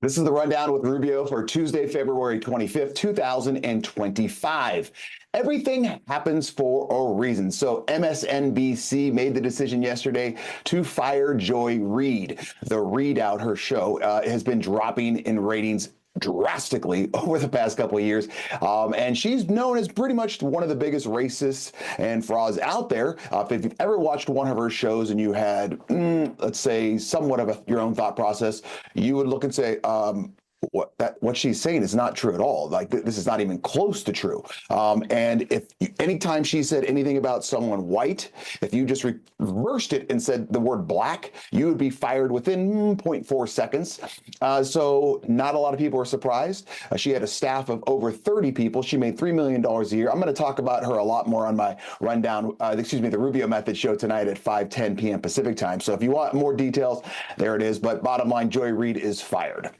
This is the rundown with Rubio for Tuesday, February 25th, 2025. Everything happens for a reason. So MSNBC made the decision yesterday to fire Joy Reid. The Reid Out, her show, has been dropping in ratings drastically over the past couple of years. And she's known as pretty much one of the biggest racists and frauds out there. If you've ever watched one of her shows and you had, let's say, somewhat of your own thought process, you would look and say, what she's saying is not true at all. Like this is not even close to true. And anytime she said anything about someone white, if you just reversed it and said the word black, you would be fired within 0.4 seconds. So not a lot of people are surprised. She had a staff of over 30 people. She made $3 million a year. I'm going to talk about her a lot more on my rundown, the Rubio Method show tonight at 5:10 p.m. Pacific time. So if you want more details, there it is. But bottom line, Joy Reid is fired.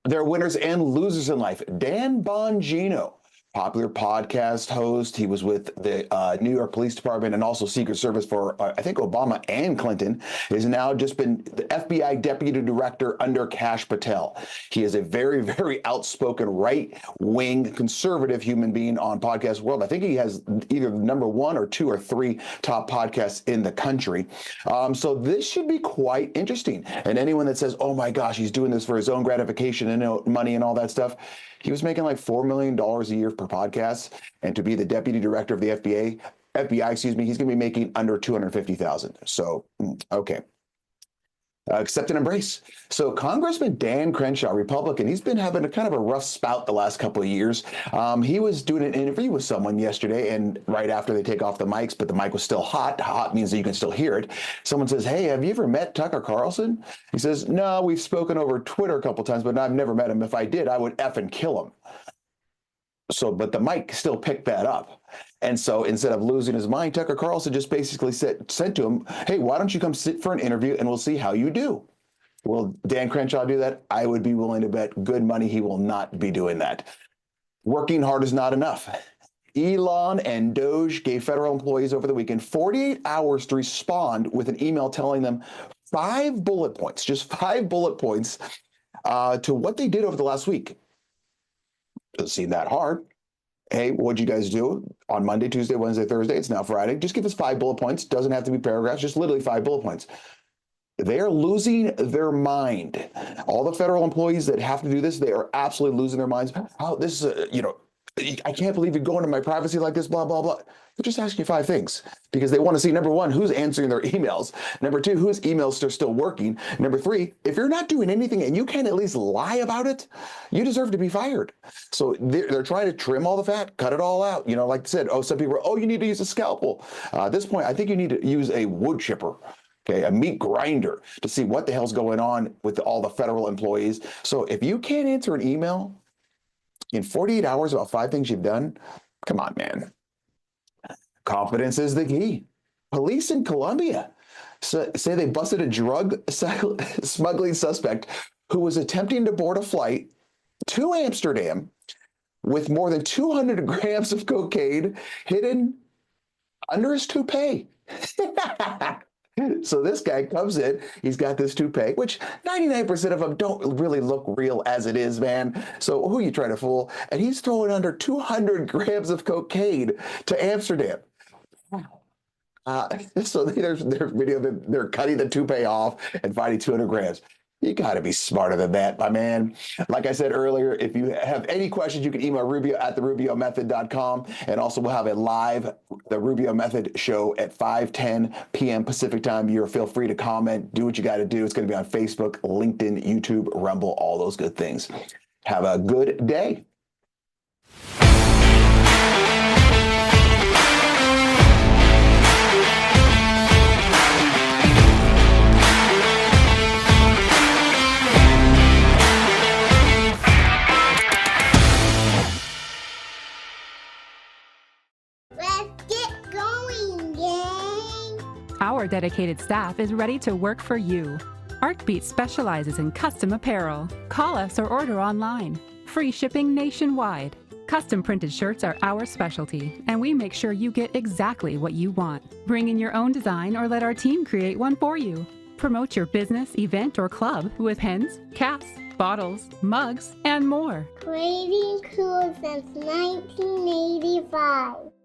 There are winners and losers in life. Dan Bongino, popular podcast host. He was with the New York Police Department and also Secret Service for, I think, Obama and Clinton, has now just been the FBI Deputy Director under Kash Patel. He is a very, very outspoken right-wing conservative human being on podcast world. I think he has either number 1 or 2 or 3 top podcasts in the country. So this should be quite interesting. And anyone that says, oh my gosh, he's doing this for his own gratification and money and all that stuff, he was making like $4 million a year per podcast, and to be the deputy director of the FBI, he's going to be making under $250,000. So, okay. Accept and embrace. So Congressman Dan Crenshaw, Republican, he's been having a kind of a rough spout the last couple of years. He was doing an interview with someone yesterday, and right after they take off the mics, but the mic was still hot. Hot means that you can still hear it. Someone says, hey, have you ever met Tucker Carlson? He says, no, we've spoken over Twitter a couple times, but I've never met him. If I did, I would effing kill him. So, but the mic still picked that up. And so instead of losing his mind, Tucker Carlson just basically said to him, hey, why don't you come sit for an interview and we'll see how you do? Will Dan Crenshaw do that? I would be willing to bet good money he will not be doing that. Working hard is not enough. Elon and Doge gave federal employees over the weekend 48 hours to respond with an email telling them 5 bullet points, just 5 bullet points to what they did over the last week. Doesn't seem that hard. Hey, what'd you guys do on Monday, Tuesday, Wednesday, Thursday? It's now Friday. Just give us 5 bullet points. Doesn't have to be paragraphs, just literally 5 bullet points. They're losing their mind. All the federal employees that have to do this, they are absolutely losing their minds. Oh, this is, I can't believe you're going to my privacy like this, blah, blah, blah. They're just asking you 5 things because they want to see, number 1, who's answering their emails. Number 2, whose emails are still working. Number 3, if you're not doing anything and you can at least lie about it, you deserve to be fired. So they're trying to trim all the fat, cut it all out. Like I said, some people are, you need to use a scalpel. At this point, I think you need to use a wood chipper. Okay, a meat grinder to see what the hell's going on with all the federal employees. So if you can't answer an email in 48 hours about 5 things you've done, come on, man. Confidence is the key. Police in Colombia say they busted a drug smuggling suspect who was attempting to board a flight to Amsterdam with more than 200 grams of cocaine hidden under his toupee. So this guy comes in, he's got this toupee, which 99% of them don't really look real as it is, man. So who are you trying to fool? And he's throwing under 200 grams of cocaine to Amsterdam. So there's their video that they're cutting the toupee off and finding 200 grams. You got to be smarter than that, my man. Like I said earlier, if you have any questions, you can email Rubio at therubiomethod.com. And also we'll have a live, the Rubio Method show at 5:10 p.m. Pacific time. Feel free to comment, do what you got to do. It's going to be on Facebook, LinkedIn, YouTube, Rumble, all those good things. Have a good day. Our dedicated staff is ready to work for you. Artbeat specializes in custom apparel. Call us or order online. Free shipping nationwide. Custom printed shirts are our specialty, and we make sure you get exactly what you want. Bring in your own design or let our team create one for you. Promote your business, event, or club with pens, caps, bottles, mugs, and more. Creating cool since 1985.